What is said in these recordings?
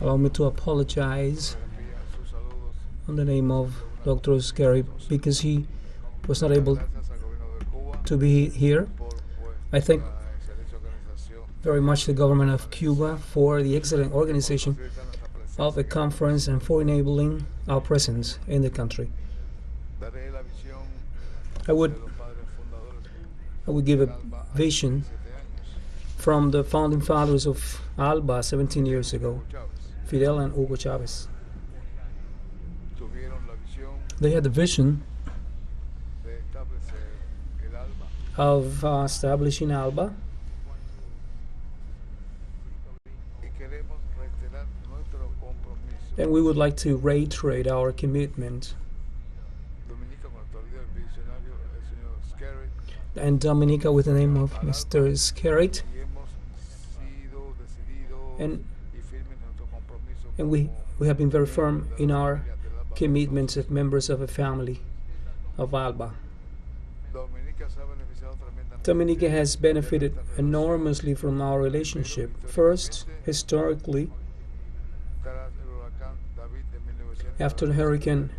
Allow me to apologize on the name of Dr. Scary because he was not able to be here. I thank very much the government of Cuba for the excellent organization of the conference and for enabling our presence in the country. I would give a vision from the founding fathers of ALBA 17 years ago, Fidel and Hugo Chavez. They had the vision of establishing ALBA, and we would like to reiterate our commitment. And Dominica, with the name of Mr. Scarrett, and we have been very firm in our commitments as members of a family of ALBA. Dominica has benefited enormously from our relationship. First, historically, after Hurricane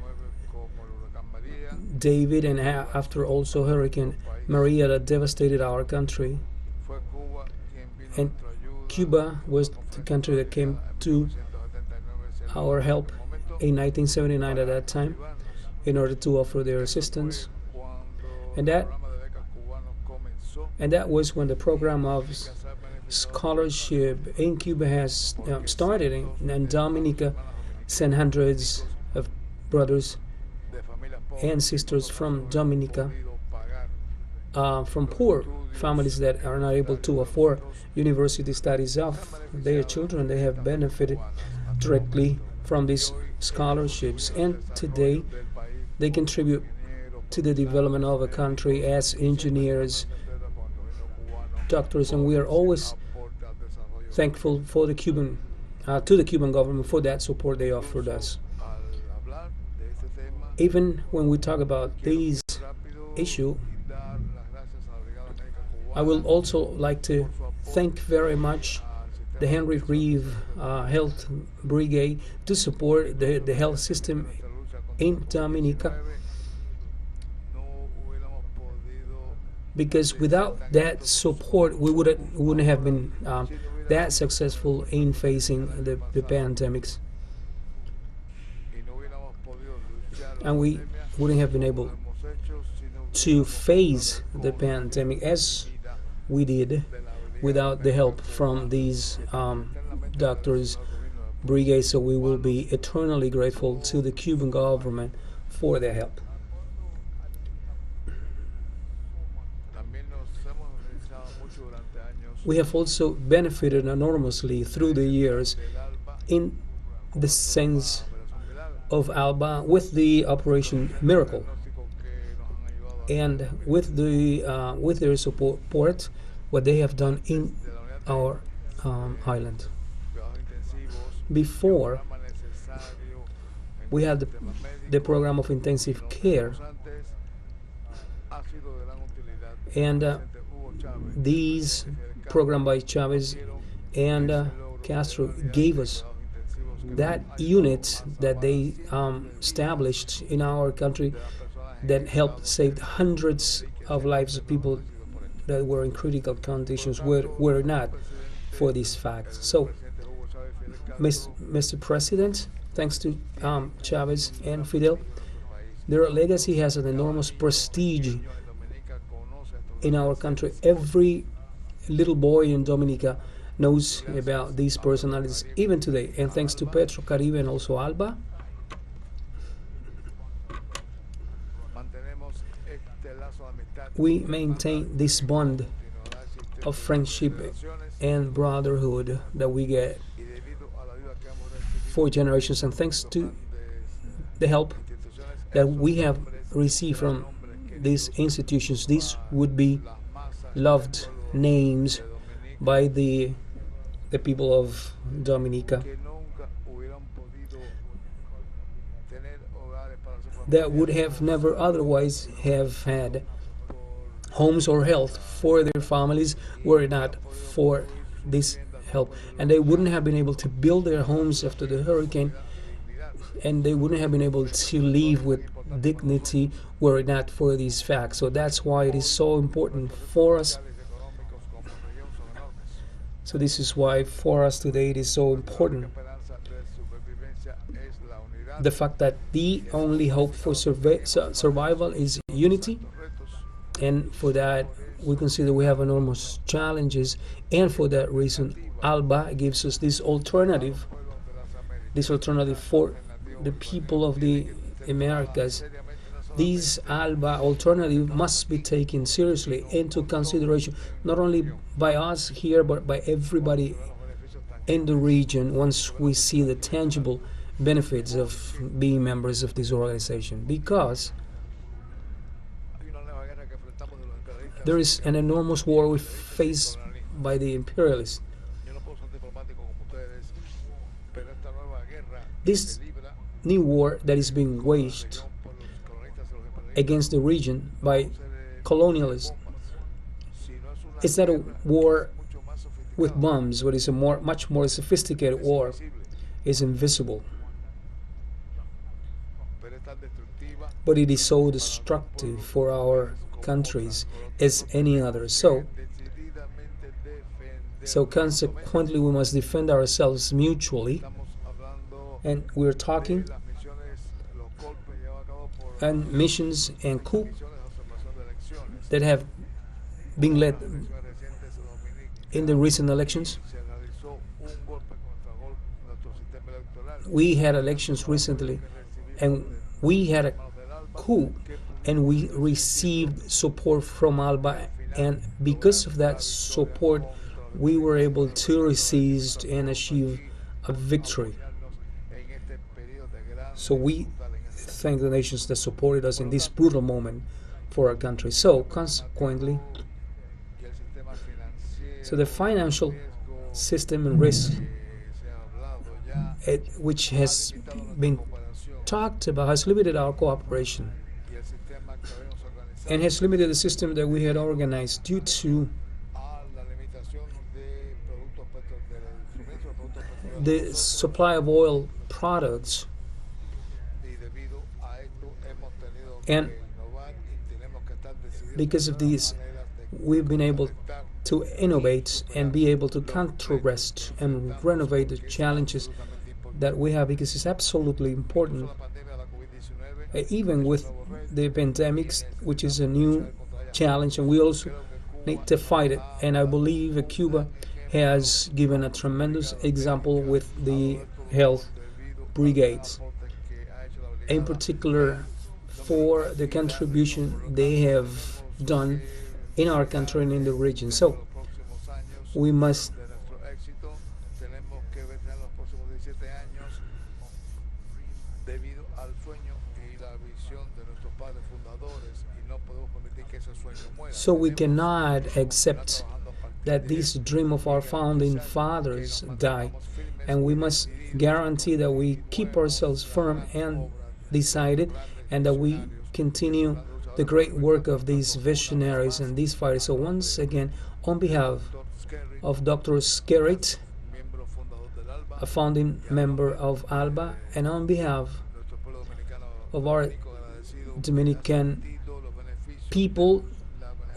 David and after also Hurricane Maria that devastated our country, and Cuba was the country that came to our help in 1979 at that time in order to offer their assistance, and that was when the program of scholarship in Cuba has started, and Dominica sent hundreds of brothers and sisters from Dominica, from poor families that are not able to afford university studies of their children. They have benefited directly from these scholarships, and today they contribute to the development of a country as engineers, doctors, and we are always thankful for the Cuban to the Cuban government for that support they offered us. Even when we talk about these issues, I will also like to thank very much the Henry Reeve Health Brigade to support the health system in Dominica, because without that support we wouldn't have been that successful in facing the pandemics, and we wouldn't have been able to face the pandemic as we did without the help from these doctors' brigades. So we will be eternally grateful to the Cuban government for their help. We have also benefited enormously through the years in the sense of ALBA with the Operation Miracle, and with their support, what they have done in our island. Before, we had the program of intensive care, and these program by Chavez and Castro gave us that unit that they established in our country that helped save hundreds of lives of people that were in critical conditions were not for this fact. So, Mr. President, thanks to Chavez and Fidel, their legacy has an enormous prestige in our country. Every little boy in Dominica knows about these personalities even today, and thanks to Petro Caribe and also ALBA, we maintain this bond of friendship and brotherhood that we get for generations, and thanks to the help that we have received from these institutions, these would be loved names by the people of Dominica that would have never otherwise have had homes or health for their families were it not for this help, and they wouldn't have been able to build their homes after the hurricane, and they wouldn't have been able to live with dignity were it not for these facts. So that's why it is so important for us. So this is why for us today it is so important. The fact that the only hope for survival is unity, and for that we consider we have enormous challenges, and for that reason ALBA gives us this alternative for the people of the Americas. This ALBA alternative must be taken seriously into consideration, not only by us here but by everybody in the region, once we see the tangible benefits of being members of this organization. Because there is an enormous war we face by the imperialists. This new war that is being waged against the region by colonialists is not a war with bombs, but it's a much more sophisticated war. It's invisible, but it is so destructive for our countries as any other. So consequently we must defend ourselves mutually, and we're talking and missions and coup that have been led in the recent elections. We had elections recently, and we had a coup, and we received support from ALBA, and because of that support we were able to resist and achieve a victory. So we thank the nations that supported us in this brutal moment for our country. So consequently, the financial system and risk, which has been talked about, has limited our cooperation and has limited the system that we had organized due to the supply of oil products. And because of these, we've been able to innovate and be able to counter-rest and renovate the challenges that we have, because it's absolutely important, even with the pandemics, which is a new challenge, and we also need to fight it. And I believe Cuba has given a tremendous example with the health brigades, in particular for the contribution they have done in our country and in the region. So we must we cannot accept that this dream of our founding fathers die, and we must guarantee that we keep ourselves firm and decided, and that we continue the great work of these visionaries and these fighters. So once again, on behalf of Dr. Skerrit, a founding member of ALBA, and on behalf of our Dominican people,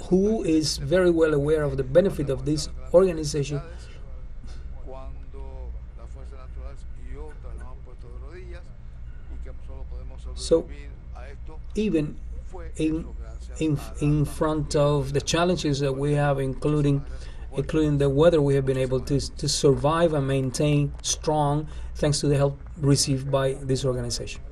who is very well aware of the benefit of this organization, so even in front of the challenges that we have, including the weather, we have been able to survive and maintain strong thanks to the help received by this organization.